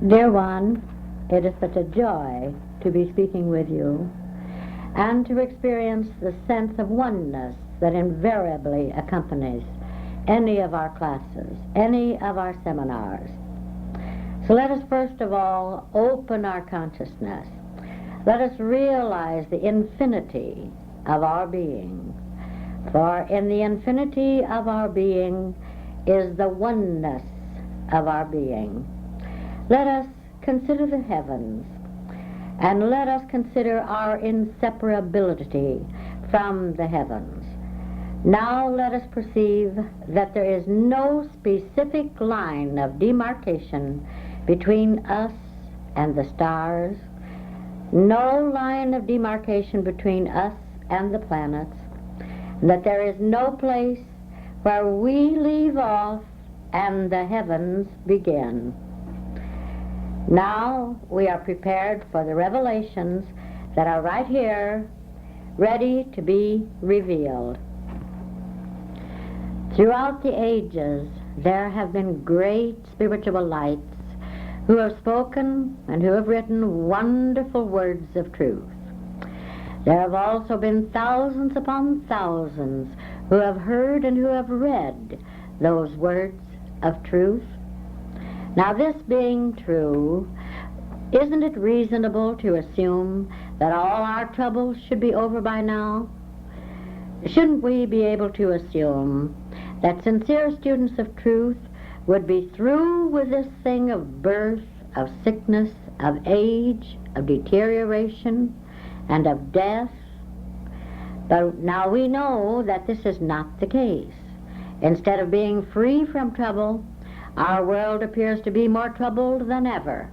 Dear one, it is such a joy to be speaking with you and to experience the sense of oneness that invariably accompanies any of our classes, any of our seminars. So let us first of all open our consciousness. Let us realize the infinity of our being. For in the infinity of our being is the oneness of our being. Let us consider the heavens, and let us consider our inseparability from the heavens. Now let us perceive that there is no specific line of demarcation between us and the stars, no line of demarcation between us and the planets, and that there is no place where we leave off and the heavens begin. Now we are prepared for the revelations that are right here, ready to be revealed. Throughout the ages, there have been great spiritual lights who have spoken and who have written wonderful words of truth. There have also been thousands upon thousands who have heard and who have read those words of truth. Now, this being true, isn't it reasonable to assume that all our troubles should be over by now? Shouldn't we be able to assume that sincere students of truth would be through with this thing of birth, of sickness, of age, of deterioration, and of death? But now we know that this is not the case. Instead of being free from trouble, our world appears to be more troubled than ever.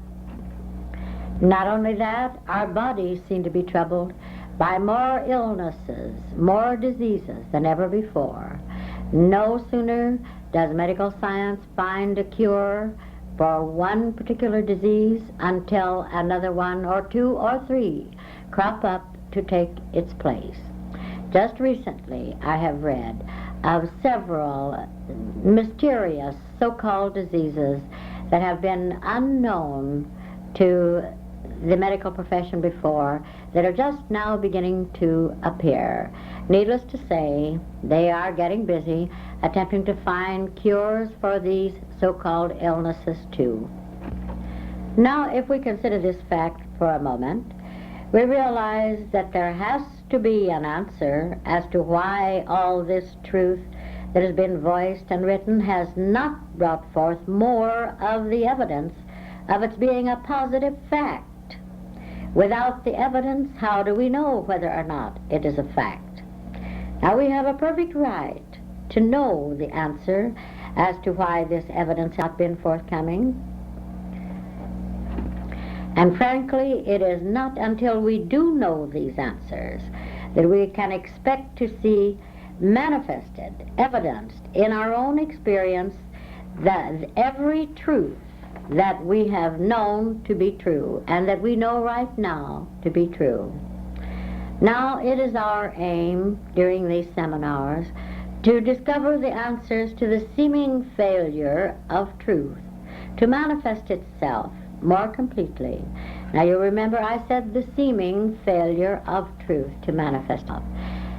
Not only that, our bodies seem to be troubled by more illnesses, more diseases than ever before. No sooner does medical science find a cure for one particular disease until another one or two or three crop up to take its place. Just recently I have read of several mysterious so-called diseases that have been unknown to the medical profession before, that are just now beginning to appear. Needless to say, they are getting busy attempting to find cures for these so-called illnesses too. Now, if we consider this fact for a moment, we realize that there has to be an answer as to why all this truth that has been voiced and written has not brought forth more of the evidence of its being a positive fact. Without the evidence, how do we know whether or not it is a fact? Now, we have a perfect right to know the answer as to why this evidence has not been forthcoming. And frankly, it is not until we do know these answers that we can expect to see manifested, evidenced in our own experience, that every truth that we have known to be true and that we know right now to be true. Now it is our aim during these seminars to discover the answers to the seeming failure of truth to manifest itself more completely. Now you remember I said the seeming failure of truth to manifest itself.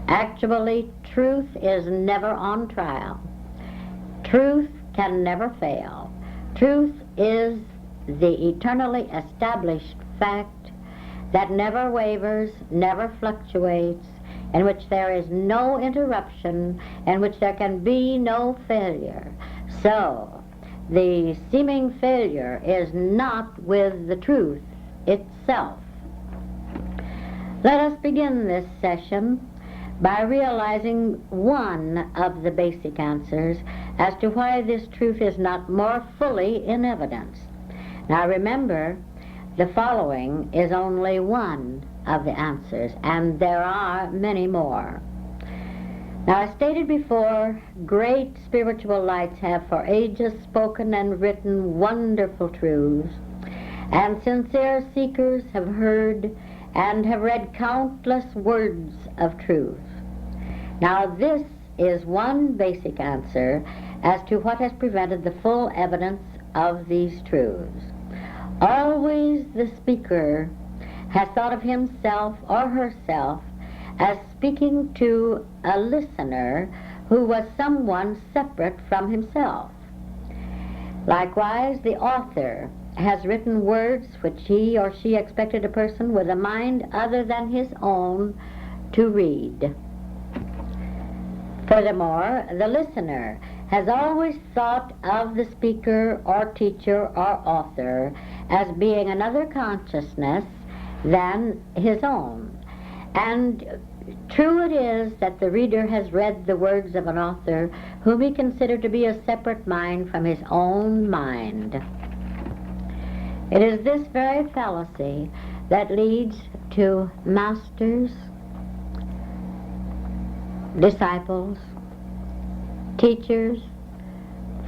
Actually, truth is never on trial. Truth can never fail. Truth is the eternally established fact that never wavers, never fluctuates, in which there is no interruption, in which there can be no failure. So, the seeming failure is not with the truth itself. Let us begin this session by realizing one of the basic answers as to why this truth is not more fully in evidence. Now remember, the following is only one of the answers, and there are many more. Now, as stated before, great spiritual lights have for ages spoken and written wonderful truths, and sincere seekers have heard and have read countless words of truth. Now, this is one basic answer as to what has prevented the full evidence of these truths. Always the speaker has thought of himself or herself as speaking to a listener who was someone separate from himself. Likewise, the author has written words which he or she expected a person with a mind other than his own to read. Furthermore, the listener has always thought of the speaker or teacher or author as being another consciousness than his own. And true it is that the reader has read the words of an author whom he considered to be a separate mind from his own mind. It is this very fallacy that leads to masters, disciples, teachers,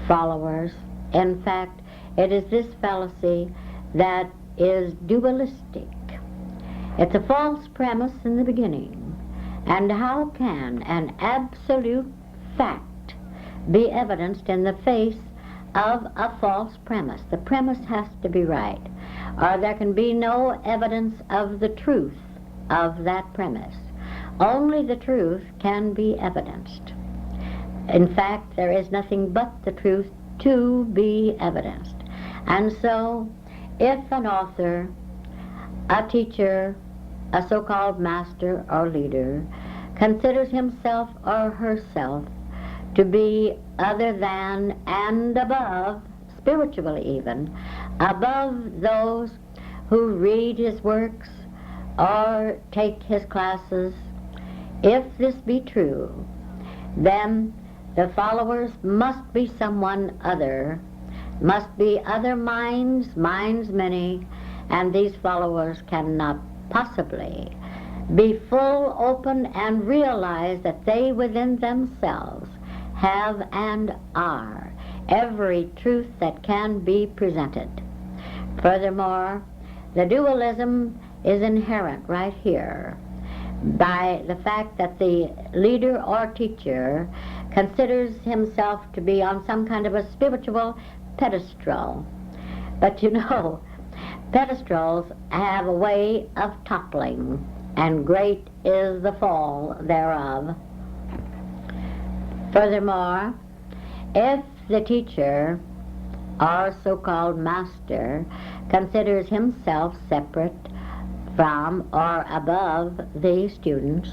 followers. In fact, it is this fallacy that is dualistic. It's a false premise in the beginning. And how can an absolute fact be evidenced in the face of a false premise? The premise has to be right, or there can be no evidence of the truth of that premise. Only the truth can be evidenced. In fact, there is nothing but the truth to be evidenced. And so, if an author, a teacher, a so-called master or leader, considers himself or herself to be other than and above, spiritually even, above those who read his works or take his classes, if this be true, then the followers must be someone other, must be other minds, minds many, and these followers cannot possibly be full, open, and realize that they within themselves have and are every truth that can be presented. Furthermore, the dualism is inherent right here by the fact that the leader or teacher considers himself to be on some kind of a spiritual pedestal. But you know, pedestals have a way of toppling, and great is the fall thereof. Furthermore, if the teacher or so-called master considers himself separate from or above the students,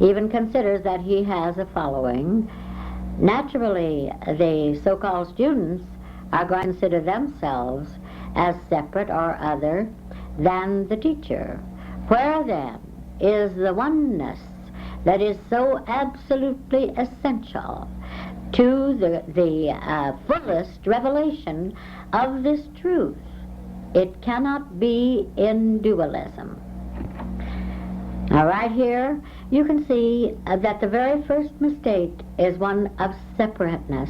even considers that he has a following, naturally the so-called students are going to consider themselves as separate or other than the teacher. Where then is the oneness that is so absolutely essential to the fullest revelation of this truth? It cannot be in dualism. Now right here you can see that the very first mistake is one of separateness.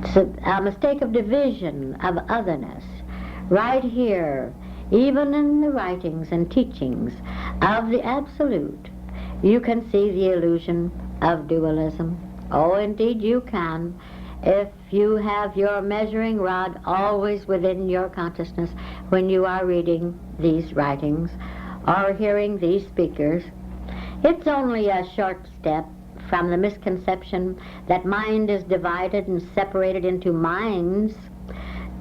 It's a mistake of division, of otherness. Right here, even in the writings and teachings of the Absolute, you can see the illusion of dualism. Oh, indeed you can, if you have your measuring rod always within your consciousness when you are reading these writings or hearing these speakers. It's only a short step from the misconception that mind is divided and separated into minds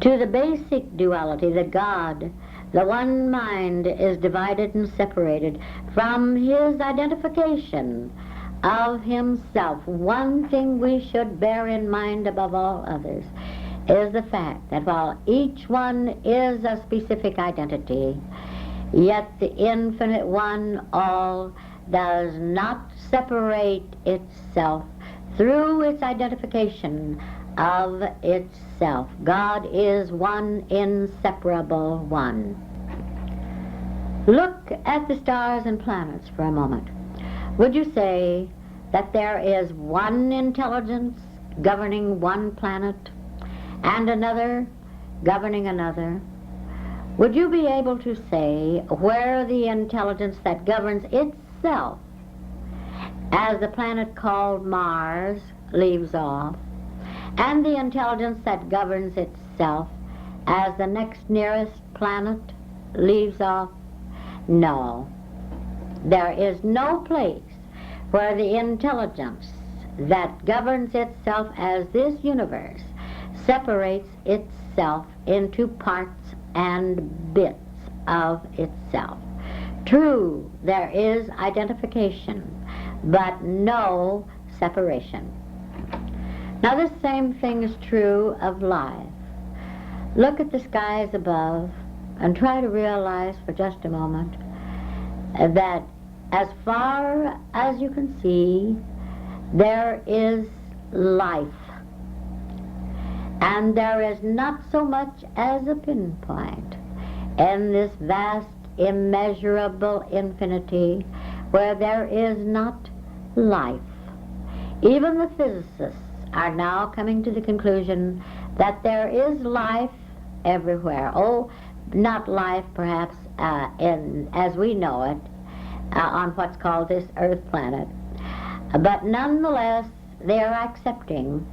to the basic duality that God, the one mind, is divided and separated from his identification of himself. One thing we should bear in mind above all others is the fact that while each one is a specific identity, yet the infinite one all does not separate itself through its identification of itself. God is one inseparable one. Look at the stars and planets for a moment. Would you say that there is one intelligence governing one planet and another governing another? Would you be able to say where the intelligence that governs itself, as the planet called Mars leaves off, and the intelligence that governs itself as the next nearest planet leaves off? No. There is no place where the intelligence that governs itself as this universe separates itself into parts and bits of itself. True, there is identification, but no separation. Now this same thing is true of life. Look at the skies above and try to realize for just a moment that as far as you can see, there is life. And there is not so much as a pinpoint in this vast, immeasurable infinity where there is not life. Even the physicists are now coming to the conclusion that there is life everywhere. Oh, not life perhaps as we know it on what's called this Earth planet. But nonetheless, they are accepting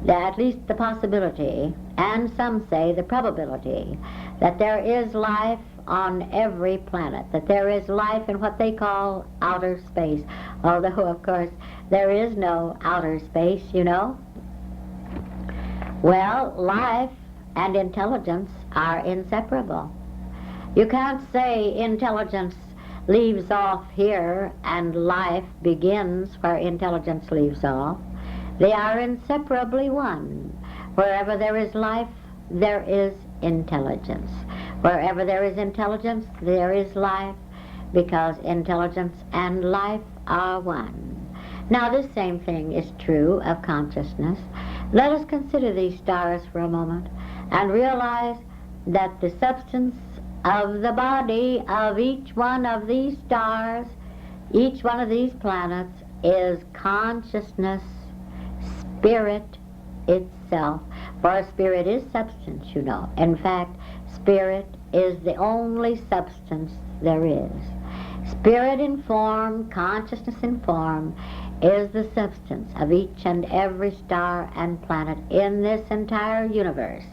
that at least the possibility, and some say the probability, that there is life on every planet, that there is life in what they call outer space, although of course there is no outer space, you know. Well, life and intelligence are inseparable. You can't say intelligence leaves off here and life begins where intelligence leaves off. They are inseparably one. Wherever there is life, there is intelligence. Wherever there is intelligence, there is life, because intelligence and life are one. Now this same thing is true of consciousness. Let us consider these stars for a moment and realize that the substance of the body of each one of these stars, each one of these planets, is consciousness, spirit itself. For spirit is substance, you know. In fact, spirit is the only substance there is. Spirit in form, consciousness in form, is the substance of each and every star and planet in this entire universe.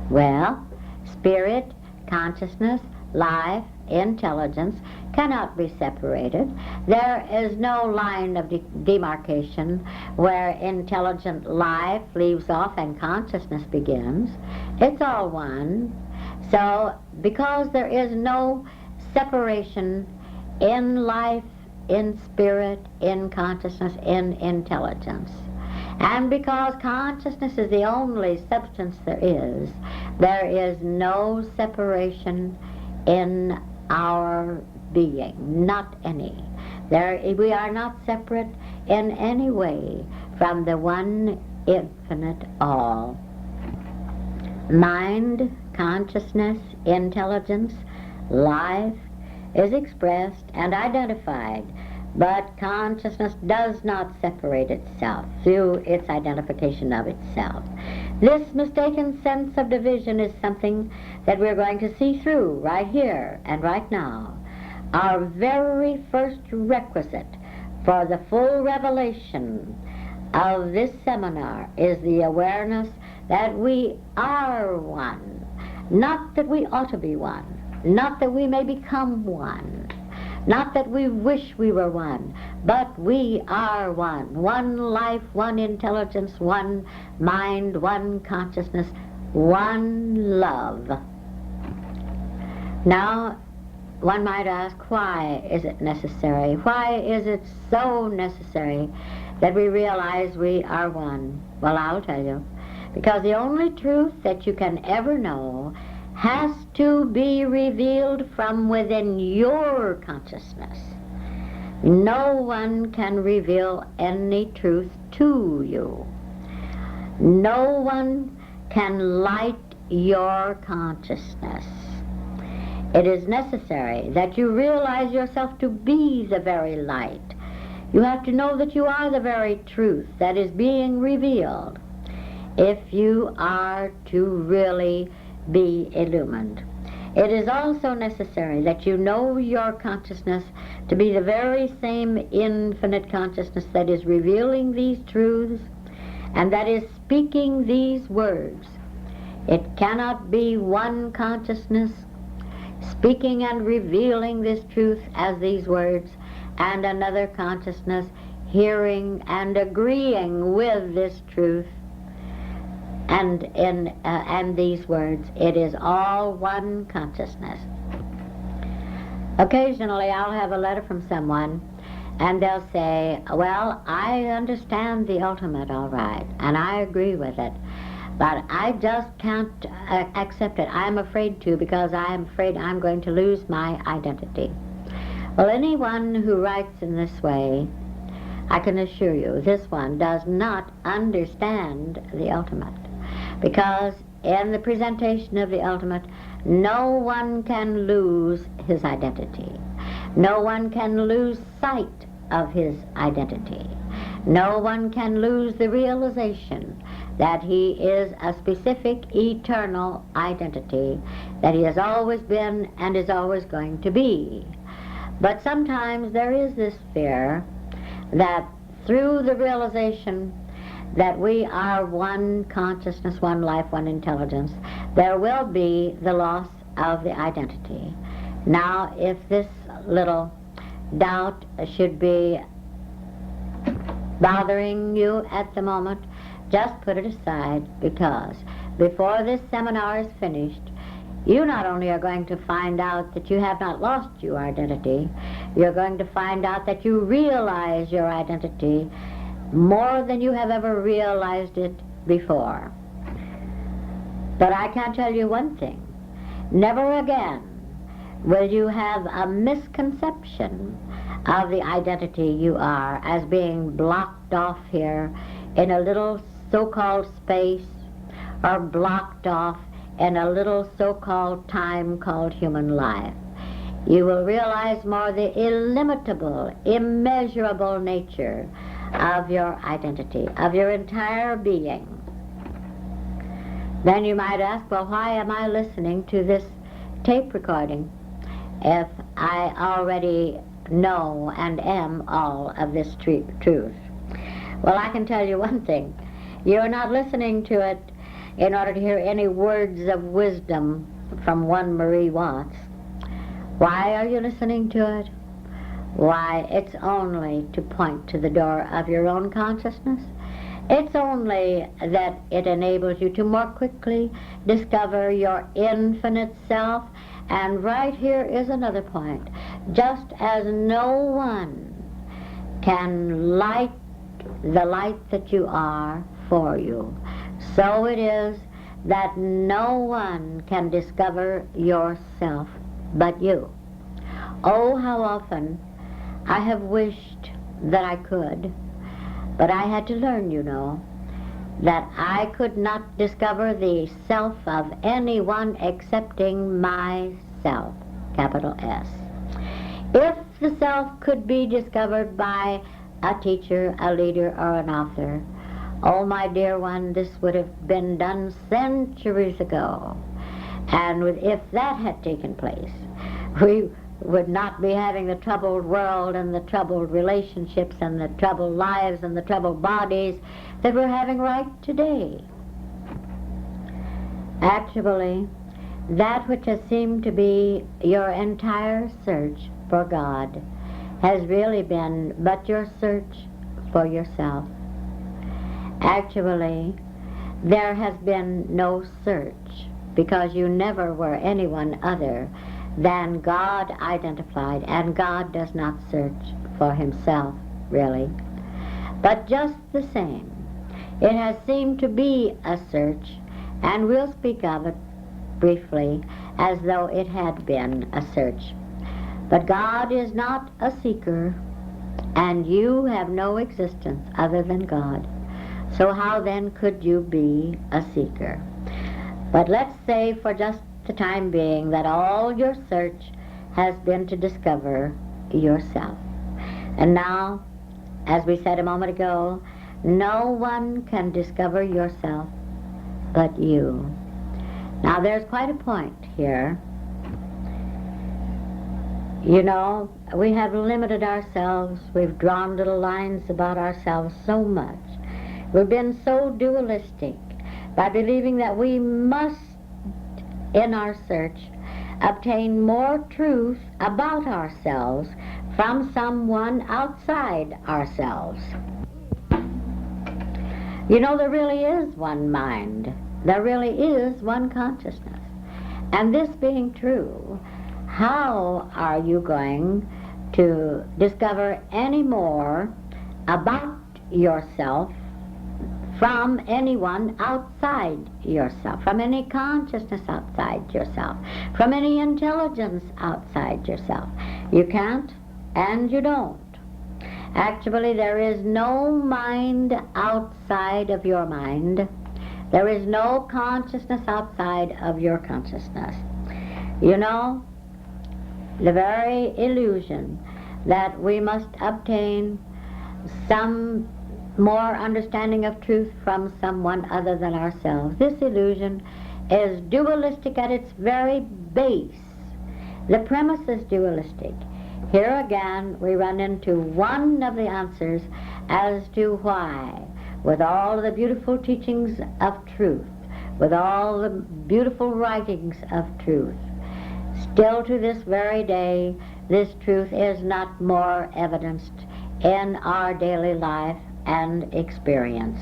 Well, spirit, consciousness, life, intelligence cannot be separated. There is no line of demarcation where intelligent life leaves off and consciousness begins. It's all one. So, because there is no separation in life, in spirit, in consciousness, in intelligence, and because consciousness is the only substance there is no separation in our being, not any. We are not separate in any way from the one infinite all. Mind, consciousness, intelligence, life is expressed and identified, but consciousness does not separate itself through its identification of itself. This mistaken sense of division is something that we're going to see through right here and right now. Our very first requisite for the full revelation of this seminar is the awareness that we are one. Not that we ought to be one, not that we may become one, not that we wish we were one, but we are one. One life, one intelligence, one mind, one consciousness, one love. Now, one might ask, why is it necessary? Why is it so necessary that we realize we are one? Well, I'll tell you. Because the only truth that you can ever know has to be revealed from within your consciousness. No one can reveal any truth to you. No one can light your consciousness. It is necessary that you realize yourself to be the very light. You have to know that you are the very truth that is being revealed if you are to really be illumined. It is also necessary that you know your consciousness to be the very same infinite consciousness that is revealing these truths and that is speaking these words. It cannot be one consciousness speaking and revealing this truth as these words, and another consciousness hearing and agreeing with this truth and these words. It is all one consciousness. Occasionally I'll have a letter from someone and they'll say, well, I understand the ultimate all right, and I agree with it, but I just can't accept it. I'm afraid to, because I'm afraid I'm going to lose my identity. Well, anyone who writes in this way, I can assure you, this one does not understand the ultimate, because in the presentation of the ultimate, no one can lose his identity. No one can lose sight of his identity. No one can lose the realization that he is a specific eternal identity, that he has always been and is always going to be. But sometimes there is this fear that through the realization that we are one consciousness, one life, one intelligence, there will be the loss of the identity. Now, if this little doubt should be bothering you at the moment, just put it aside, because before this seminar is finished, you not only are going to find out that you have not lost your identity, you're going to find out that you realize your identity more than you have ever realized it before. But I can tell you one thing. Never again will you have a misconception of the identity you are as being blocked off here in a little so-called space, or blocked off in a little so-called time called human life. You will realize more the illimitable, immeasurable nature of your identity, of your entire being. Then you might ask, well, why am I listening to this tape recording if I already know and am all of this truth? Well, I can tell you one thing. You're not listening to it in order to hear any words of wisdom from one Marie Watts. Why are you listening to it? Why, it's only to point to the door of your own consciousness. It's only that it enables you to more quickly discover your infinite self. And right here is another point. Just as no one can light the light that you are for you, so it is that no one can discover yourself but you. Oh, how often I have wished that I could, but I had to learn, you know, that I could not discover the self of anyone excepting myself, capital S. If the self could be discovered by a teacher, a leader, or an author, oh, my dear one, this would have been done centuries ago. And if that had taken place, we would not be having the troubled world and the troubled relationships and the troubled lives and the troubled bodies that we're having right today. Actually, that which has seemed to be your entire search for God has really been but your search for yourself. Actually, there has been no search, because you never were anyone other than God identified, and God does not search for himself, really. But just the same, it has seemed to be a search, and we'll speak of it briefly as though it had been a search. But God is not a seeker, and you have no existence other than God. So how then could you be a seeker? But let's say for just the time being that all your search has been to discover yourself. And now, as we said a moment ago, no one can discover yourself but you. Now there's quite a point here. You know, we have limited ourselves. We've drawn little lines about ourselves so much. We've been so dualistic by believing that we must, in our search, obtain more truth about ourselves from someone outside ourselves. You know, there really is one mind. There really is one consciousness. And this being true, how are you going to discover any more about yourself from anyone outside yourself, from any consciousness outside yourself, from any intelligence outside yourself? You can't, and you don't. Actually, there is no mind outside of your mind. There is no consciousness outside of your consciousness. You know, the very illusion that we must obtain some more understanding of truth from someone other than ourselves. This illusion is dualistic at its very base. The premise is dualistic. Here again we run into one of the answers as to why, with all the beautiful teachings of truth, with all the beautiful writings of truth, still to this very day this truth is not more evidenced in our daily life and experience.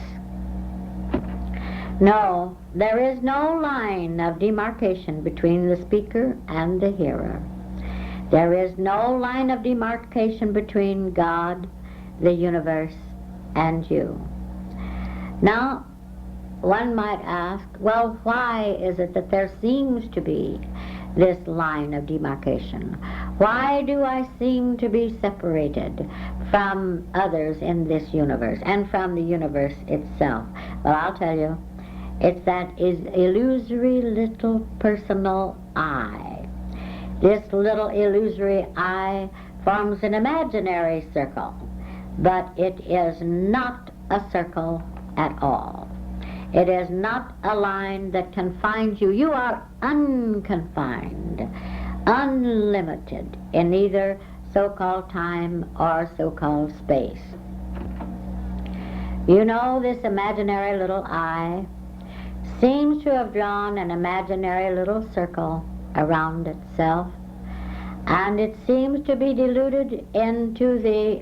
No, there is no line of demarcation between the speaker and the hearer. There is no line of demarcation between God, the universe, and you. Now, one might ask, well, why is it that there seems to be this line of demarcation? Why do I seem to be separated from others in this universe and from the universe itself? Well, I'll tell you, it's that illusory little personal I. This little illusory I forms an imaginary circle, but it is not a circle at all. It is not a line that confines you. You are unconfined, unlimited in either so-called time or so-called space. You know, this imaginary little I seems to have drawn an imaginary little circle around itself, and it seems to be deluded into the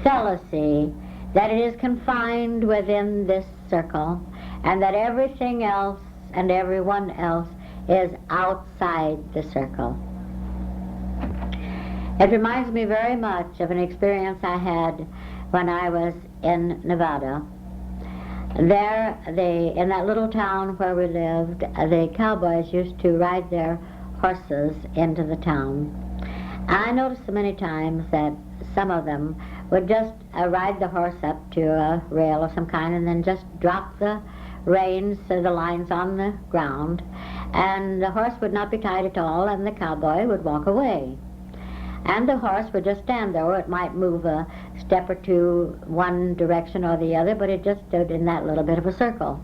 fallacy that it is confined within this circle, and that everything else and everyone else is outside the circle. It reminds me very much of an experience I had when I was in Nevada. There, in that little town where we lived, the cowboys used to ride their horses into the town. I noticed many times that some of them would just ride the horse up to a rail of some kind and then just drop the reins, the lines on the ground, and the horse would not be tied at all, and the cowboy would walk away. And the horse would just stand there, or it might move a step or two one direction or the other, but it just stood in that little bit of a circle.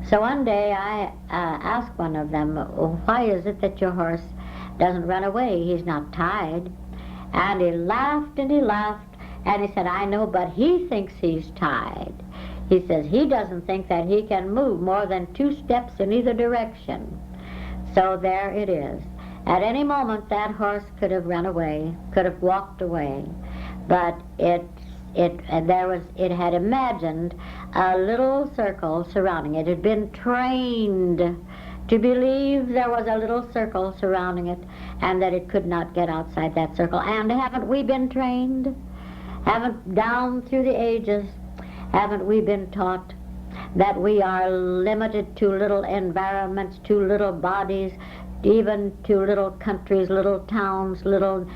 So one day I asked one of them, why is it that your horse doesn't run away? He's not tied. And he laughed and he laughed, and he said, I know, but he thinks he's tied. He says he doesn't think that he can move more than 2 steps in either direction. So there it is. At any moment that horse could have run away, could have walked away, but it had imagined a little circle surrounding it. It had been trained to believe there was a little circle surrounding it and that it could not get outside that circle. And haven't we been trained? Haven't, down through the ages, haven't we been taught that we are limited to little environments, to little bodies, even to little countries, little towns, little,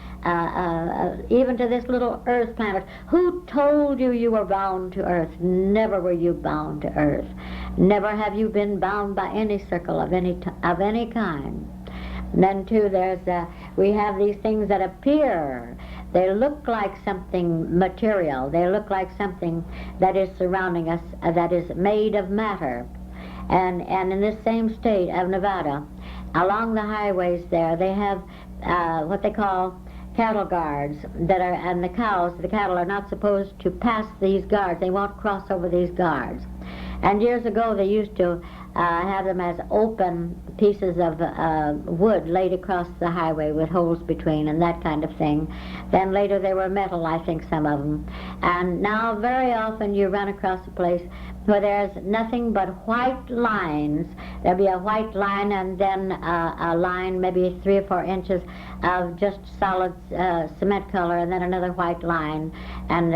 even to this little earth planet? Who told you you were bound to earth? Never were you bound to earth. Never have you been bound by any circle of any kind. And then too, we have these things that appear. They look like something material. They look like something that is surrounding us, that is made of matter. And in this same state of Nevada, along the highways there, they have what they call cattle guards that are, and the cattle are not supposed to pass these guards. They won't cross over these guards. And years ago they used to have them as open pieces of wood laid across the highway with holes between and that kind of thing. Then later they were metal, I think, some of them. And now very often you run across a place where there's nothing but white lines. There'll be a white line and then a line maybe 3 or 4 inches of just solid cement color, and then another white line, and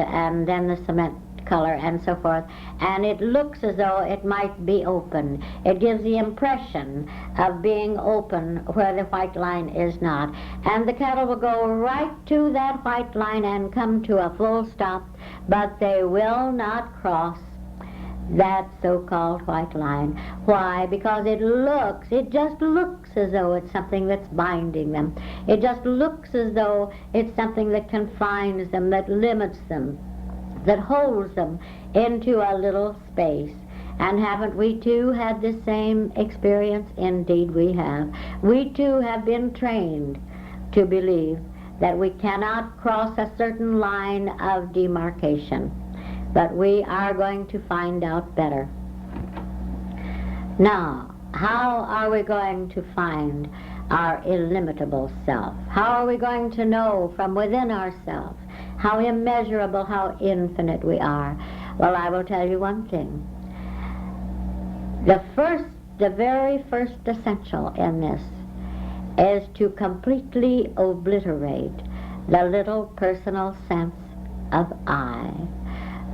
then the cement color, and so forth. And it looks as though it might be open. It gives the impression of being open where the white line is not. And the cattle will go right to that white line and come to a full stop, but they will not cross that so-called white line. Why? Because it just looks as though it's something that's binding them. It just looks as though it's something that confines them, that limits them, that holds them into a little space. And haven't we too had the same experience? Indeed we have. We too have been trained to believe that we cannot cross a certain line of demarcation. But we are going to find out better. Now, how are we going to find our illimitable self? How are we going to know from within ourselves how immeasurable, how infinite we are? Well, I will tell you one thing. The very first essential in this is to completely obliterate the little personal sense of I.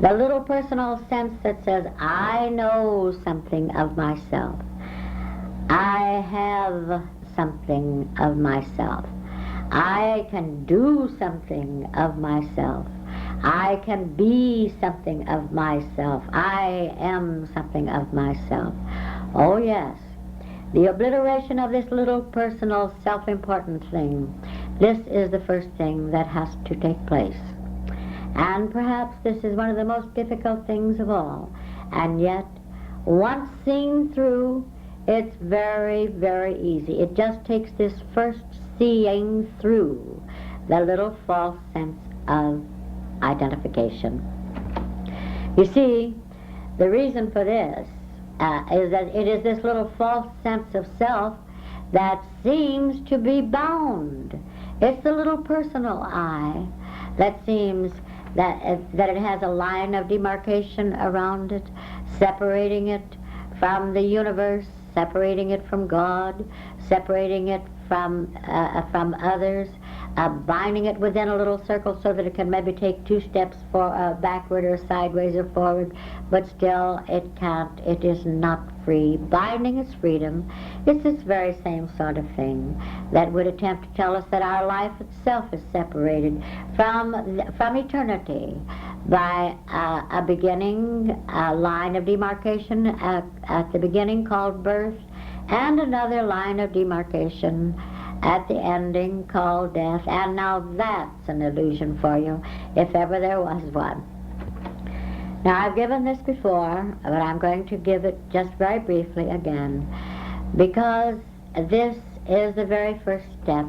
The little personal sense that says, I know something of myself. I have something of myself. I can do something of myself. I can be something of myself. I am something of myself. Oh yes, the obliteration of this little personal self-important thing, this is the first thing that has to take place. And perhaps this is one of the most difficult things of all. And yet, once seen through, it's very, very easy. It just takes this first seeing through the little false sense of identification. You see, the reason for this is that it is this little false sense of self that seems to be bound. It's the little personal I that seems that it has a line of demarcation around it, separating it from the universe, separating it from God, separating it from others, binding it within a little circle so that it can maybe take 2 steps backward or sideways or forward, but still it can't, it is not free. Binding its freedom, it's this very same sort of thing that would attempt to tell us that our life itself is separated from eternity by a beginning, a line of demarcation at the beginning called birth, and another line of demarcation at the ending called death. And now that's an illusion for you, if ever there was one. Now I've given this before, but I'm going to give it just very briefly again, because this is the very first step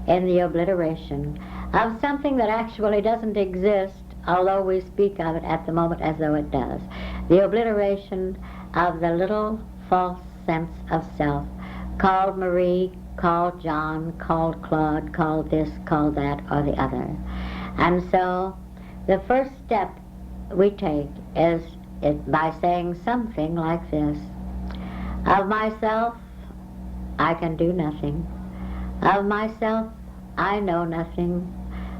in the obliteration of something that actually doesn't exist, although we speak of it at the moment as though it does. The obliteration of the little false sense of self, called Marie, called John, called Claude, called this, called that, or the other. And so the first step we take is by saying something like this: of myself I can do nothing. Of myself I know nothing.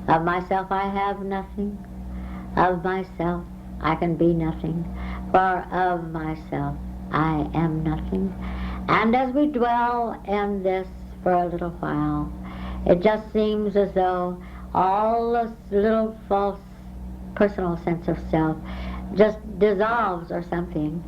Of myself I have nothing. Of myself I can be nothing. For of myself I am nothing. And as we dwell in this for a little while, it just seems as though all this little false personal sense of self just dissolves or something,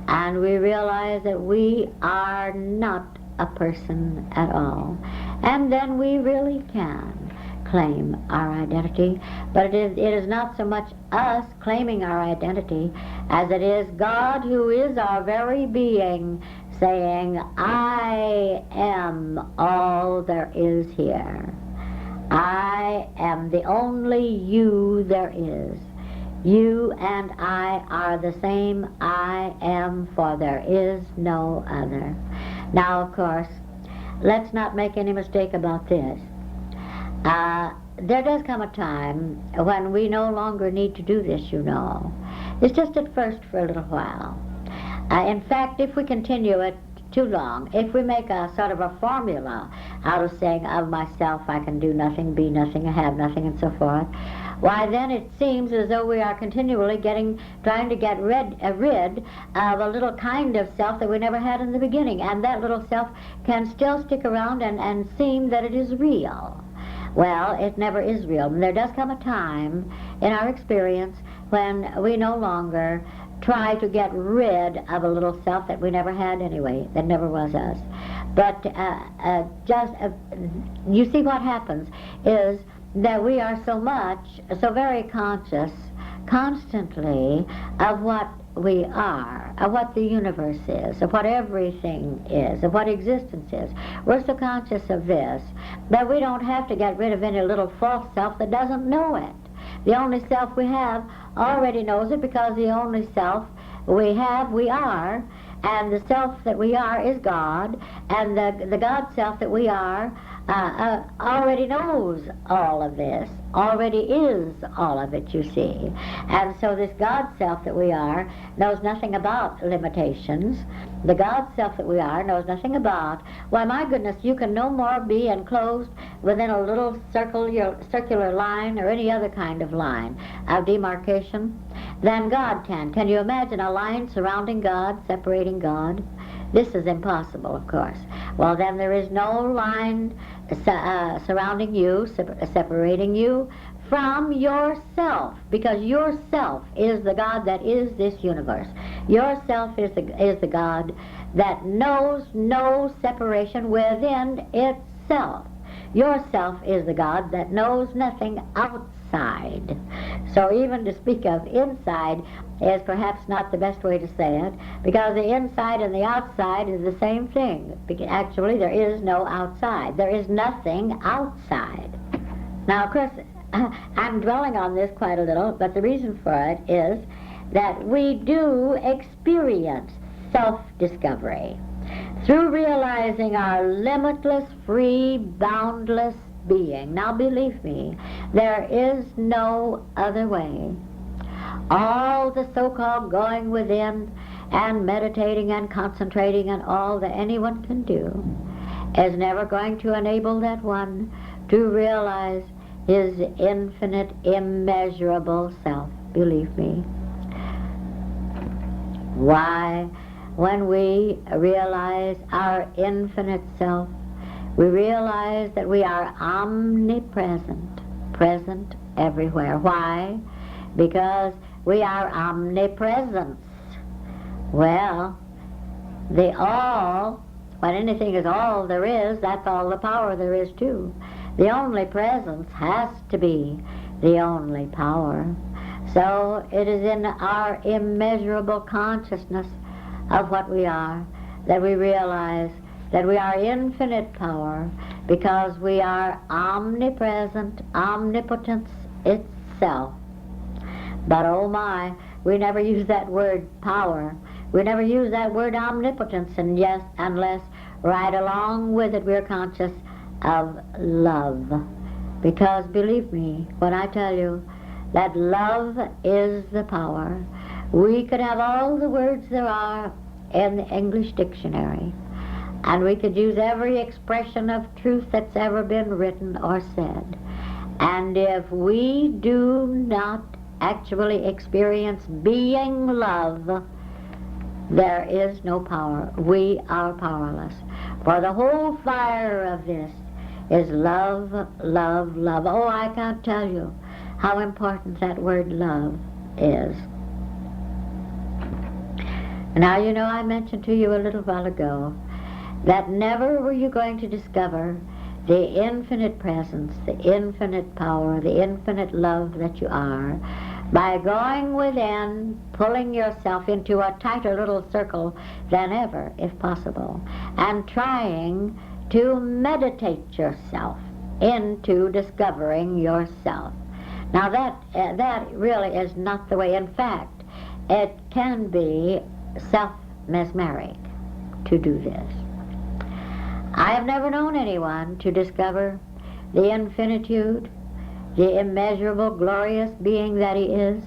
and we realize that we are not a person at all. And then we really can claim our identity, but it is not so much us claiming our identity as it is God, who is our very being, saying, I am all there is here. I am the only you there is. You and I are the same I am, for there is no other. Now, of course, let's not make any mistake about this. There does come a time when we no longer need to do this, you know. It's just at first for a little while. In fact, if we continue it too long, if we make a sort of a formula out of saying, of myself I can do nothing, be nothing, have nothing, and so forth, why then it seems as though we are continually trying to get rid of a little kind of self that we never had in the beginning, and that little self can still stick around and seem that it is real. Well, it never is real. There does come a time in our experience when we no longer try to get rid of a little self that we never had anyway, that never was us. But you see what happens is that we are so very conscious constantly of what we are, of what the universe is, of what everything is, of what existence is. We're so conscious of this that we don't have to get rid of any little false self that doesn't know it. The only self we have already knows it, because the only self we have, we are, and the self that we are is God, and the God self that we are already knows all of this, already is all of it, you see. And so this God self that we are knows nothing about limitations. The God self that we are knows nothing about, why, my goodness, you can no more be enclosed within a little circular line or any other kind of line of demarcation than God can. Can you imagine a line surrounding God, separating God? This is impossible, of course. Well, then there is no line surrounding you, separating you from yourself, because yourself is the God that is this universe. Yourself is the God that knows no separation within itself. Yourself is the God that knows nothing outside. So even to speak of inside is perhaps not the best way to say it, because the inside and the outside is the same thing. Actually, there is no outside. There is nothing outside. Now, of course, I'm dwelling on this quite a little, but the reason for it is that we do experience self-discovery through realizing our limitless, free, boundless being. Now, believe me, there is no other way. All the so-called going within and meditating and concentrating and all that anyone can do is never going to enable that one to realize his infinite, immeasurable self. Believe me. Why, when we realize our infinite self, we realize that we are omnipresent, present everywhere. Why? Because we are omnipresence. Well, the all, when anything is all there is, that's all the power there is too. The only presence has to be the only power. So it is in our immeasurable consciousness of what we are that we realize that we are infinite power, because we are omnipresent, omnipotence itself. But oh my, we never use that word power. We never use that word omnipotence, and yes, unless right along with it we're conscious of love. Because believe me when I tell you that love is the power. We could have all the words there are in the English dictionary, and we could use every expression of truth that's ever been written or said. And if we do not actually experience being love, there is no power. We are powerless. For the whole fire of this is love, love, love. Oh, I can't tell you how important that word love is. Now, you know, I mentioned to you a little while ago that never were you going to discover the infinite presence, the infinite power, the infinite love that you are by going within, pulling yourself into a tighter little circle than ever, if possible, and trying to meditate yourself into discovering yourself. Now that really is not the way. In fact, it can be self-mesmeric to do this. I have never known anyone to discover the infinitude, the immeasurable, glorious being that he is,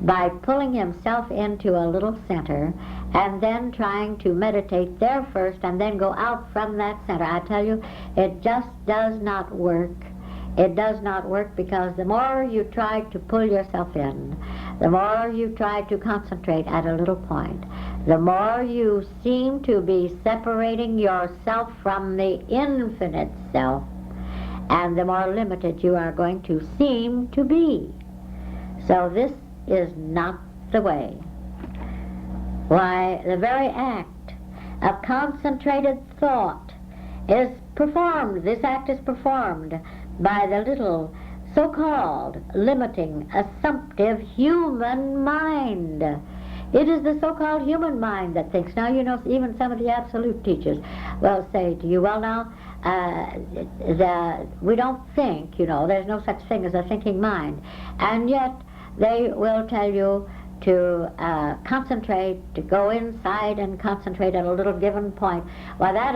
by pulling himself into a little center and then trying to meditate there first and then go out from that center. I tell you, it just does not work. It does not work, because the more you try to pull yourself in, the more you try to concentrate at a little point, the more you seem to be separating yourself from the infinite self, and the more limited you are going to seem to be. So this is not the way. Why, the very act of concentrated thought is performed, this act is performed by the little so-called limiting, assumptive human mind. It is the so-called human mind that thinks. Now, you know, even some of the absolute teachers will say to you, well, now, we don't think, you know, there's no such thing as a thinking mind. And yet, they will tell you to concentrate, to go inside and concentrate at a little given point. Well, that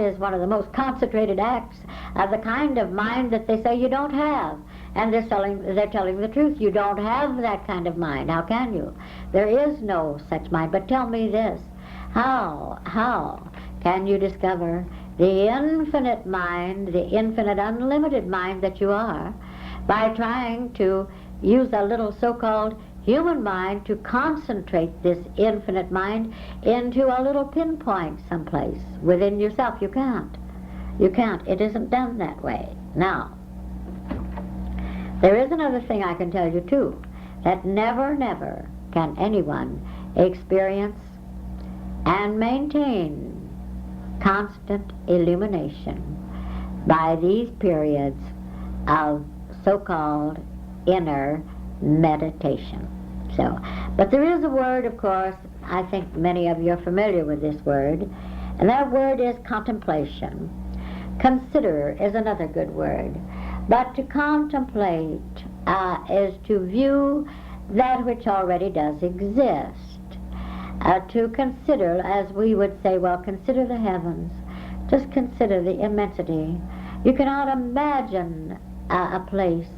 is one of the most concentrated acts of the kind of mind that they say you don't have. And they're telling the truth. You don't have that kind of mind. How can you? There is no such mind. But tell me this, how can you discover the infinite mind, the infinite unlimited mind that you are, by trying to use a little so-called human mind to concentrate this infinite mind into a little pinpoint someplace within yourself? You can't. You can't. It isn't done that way. Now, there is another thing I can tell you too, that never, never can anyone experience and maintain constant illumination by these periods of so-called inner meditation. So, but there is a word, of course, I think many of you are familiar with this word, and that word is contemplation. Consider is another good word. But to contemplate is to view that which already does exist. To consider, as we would say, well, consider the heavens. Just consider the immensity. You cannot imagine a place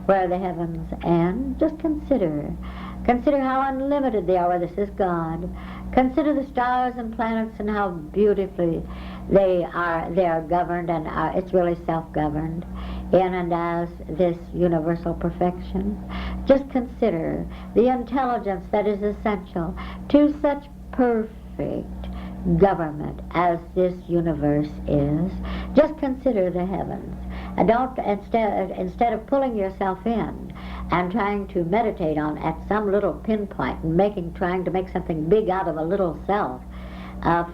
where the heavens end. Just consider. Consider how unlimited they are. Well, this is God. Consider the stars and planets and how beautifully they are governed, and it's really self-governed in and as this universal perfection. Just consider the intelligence that is essential to such perfect government as this universe is. Just consider the heavens. And don't, instead of pulling yourself in and trying to meditate on at some little pinpoint and trying to make something big out of a little self,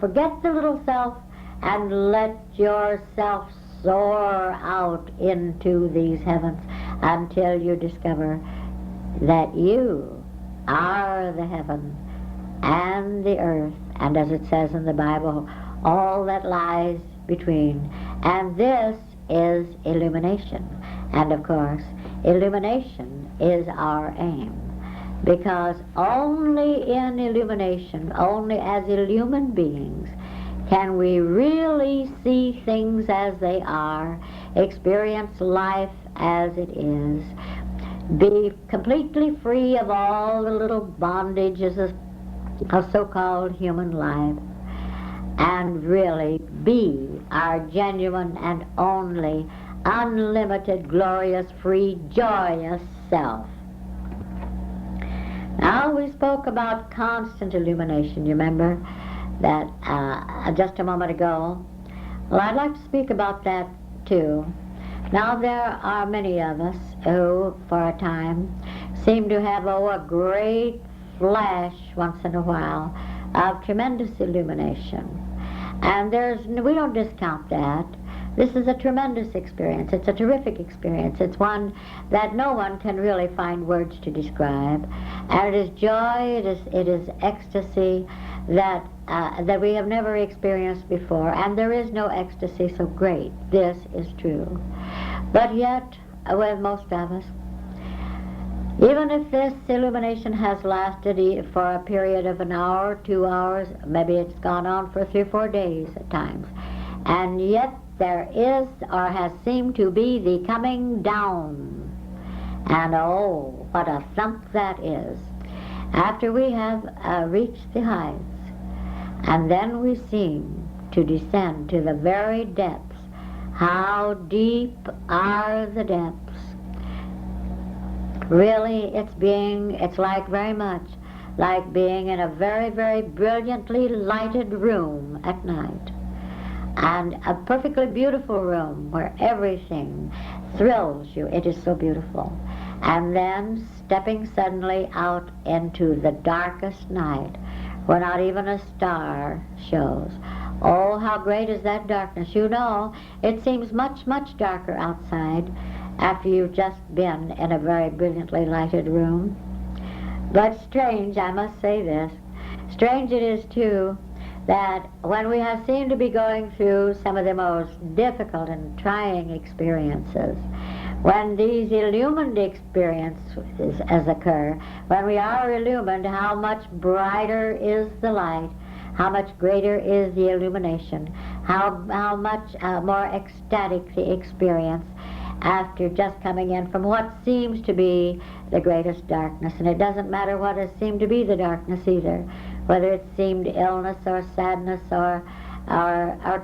forget the little self and let yourself soar out into these heavens until you discover that you are the heaven and the earth, and as it says in the Bible, all that lies between. And this is illumination. And of course, illumination is our aim, because only in illumination, only as illumined beings, can we really see things as they are, experience life as it is, be completely free of all the little bondages of so-called human life, and really be our genuine and only unlimited, glorious, free, joyous self. Now, we spoke about constant illumination, you remember that just a moment ago. Well, I'd like to speak about that too. Now, there are many of us who, for a time, seem to have a great flash once in a while of tremendous illumination. And we don't discount that. This is a tremendous experience. It's a terrific experience. It's one that no one can really find words to describe. And it is joy, it is ecstasy that we have never experienced before. And there is no ecstasy so great. This is true. But yet, with most of us, Even if this illumination has lasted for a period of an hour, 2 hours, maybe it's gone on for 3 or 4 days at times, and yet there is or has seemed to be the coming down. And oh, what a thump that is. After we have reached the heights, and then we seem to descend to the very depths. How deep are the depths? Really, it's like very much like being in a very, very brilliantly lighted room at night. And a perfectly beautiful room where everything thrills you. It is so beautiful. And then stepping suddenly out into the darkest night, where not even a star shows. Oh, how great is that darkness. You know, it seems much, much darker outside after you've just been in a very brilliantly lighted room. But strange, I must say this, strange it is too, that when we have seemed to be going through some of the most difficult and trying experiences, when these illumined experiences occur, when we are illumined, how much brighter is the light, how much greater is the illumination, how much more ecstatic the experience after just coming in from what seems to be the greatest darkness. And it doesn't matter what has seemed to be the darkness either, whether it seemed illness or sadness or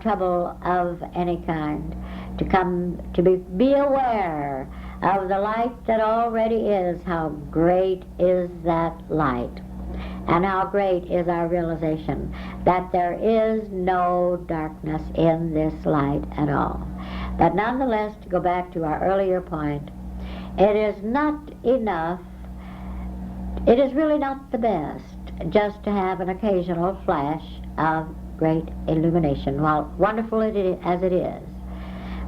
trouble of any kind. To come to be aware of the light that already is, how great is that light, and how great is our realization that there is no darkness in this light at all. But nonetheless, to go back to our earlier point, it is not enough, it is really not the best just to have an occasional flash of great illumination, while wonderful as it is.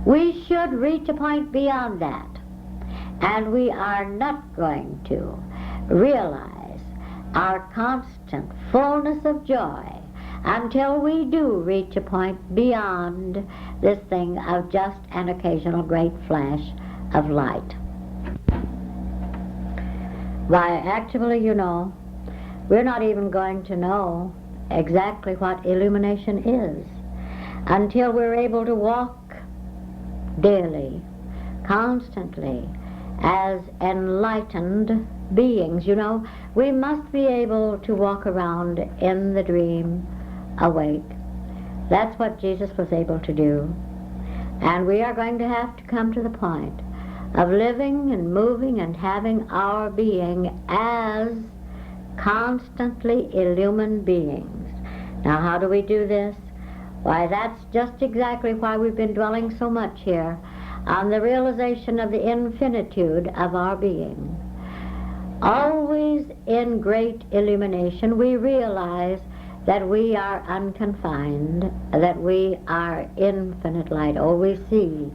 We should reach a point beyond that, and we are not going to realize our constant fullness of joy until we do reach a point beyond this thing of just an occasional great flash of light. Why, actually, you know, we're not even going to know exactly what illumination is until we're able to walk daily, constantly, as enlightened beings. You know, we must be able to walk around in the dream awake. That's what Jesus was able to do. And we are going to have to come to the point of living and moving and having our being as constantly illumined beings. Now, how do we do this? Why, that's just exactly why we've been dwelling so much here on the realization of the infinitude of our being. Always in great illumination, we realize that we are unconfined, that we are infinite light. Oh, we see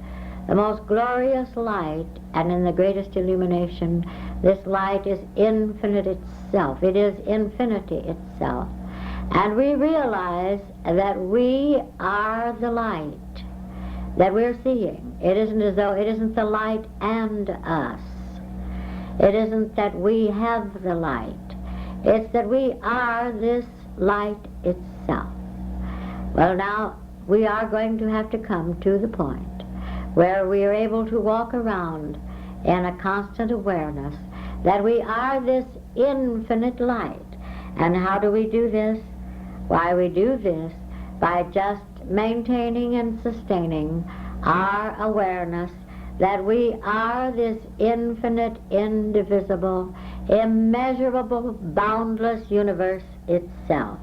the most glorious light, and in the greatest illumination, this light is infinite itself. It is infinity itself. And we realize that we are the light that we're seeing. It isn't as though it isn't the light and us. It isn't that we have the light. It's that we are this light itself. Well, now, we are going to have to come to the point where we are able to walk around in a constant awareness that we are this infinite light. And how do we do this? Why, we do this by just maintaining and sustaining our awareness that we are this infinite, indivisible, immeasurable, boundless universe itself.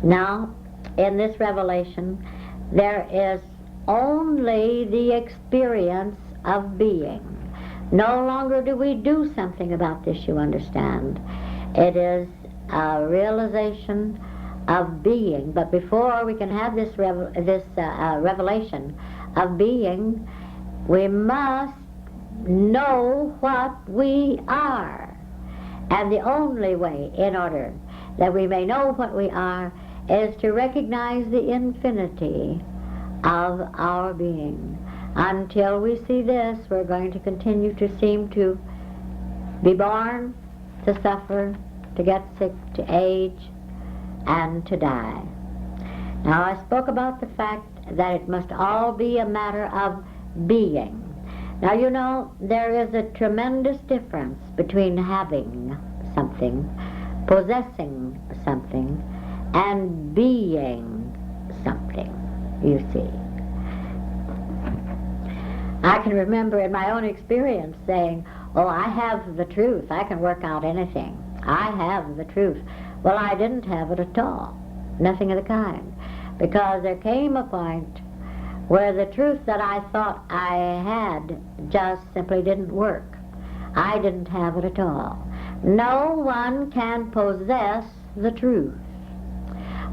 Now, in this revelation, there is only the experience of being. No longer do we do something about this, you understand. It is a realization of being. But before we can have this revelation of being, we must know what we are. And the only way, in order that we may know what we are, is to recognize the infinity of our being. Until we see this, we're going to continue to seem to be born, to suffer, to get sick, to age, and to die. Now, I spoke about the fact that it must all be a matter of being. Now, you know, there is a tremendous difference between having something, possessing something, and being something, you see. I can remember in my own experience saying, oh, I have the truth. I can work out anything. I have the truth. Well, I didn't have it at all. Nothing of the kind. Because there came a point where the truth that I thought I had just simply didn't work. I didn't have it at all. No one can possess the truth.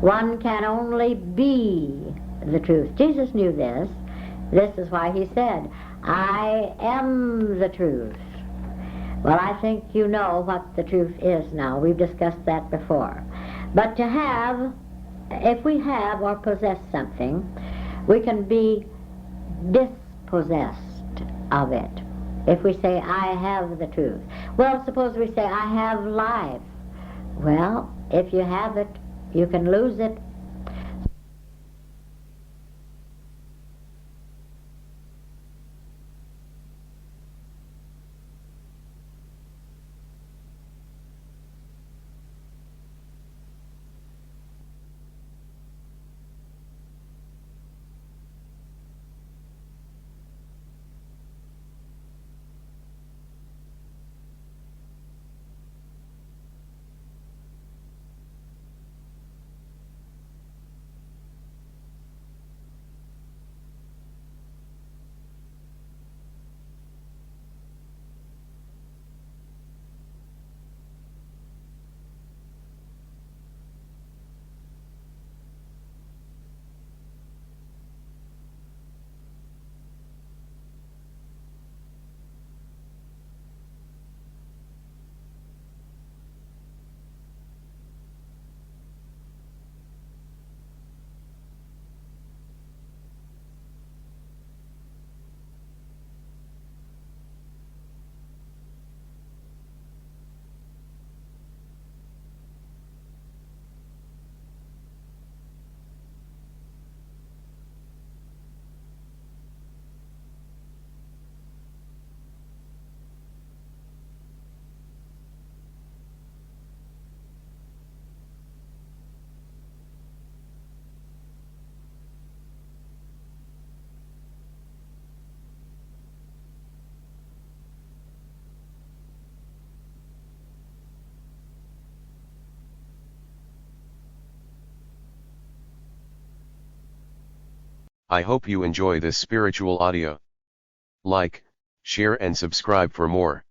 One can only be the truth. Jesus knew this. This is why he said, I am the truth. Well, I think you know what the truth is now. We've discussed that before. But to have, if we have or possess something, we can be dispossessed of it. If we say, I have the truth. Well, suppose we say, I have life. Well, if you have it, you can lose it. I hope you enjoy this spiritual audio. Like, share and subscribe for more.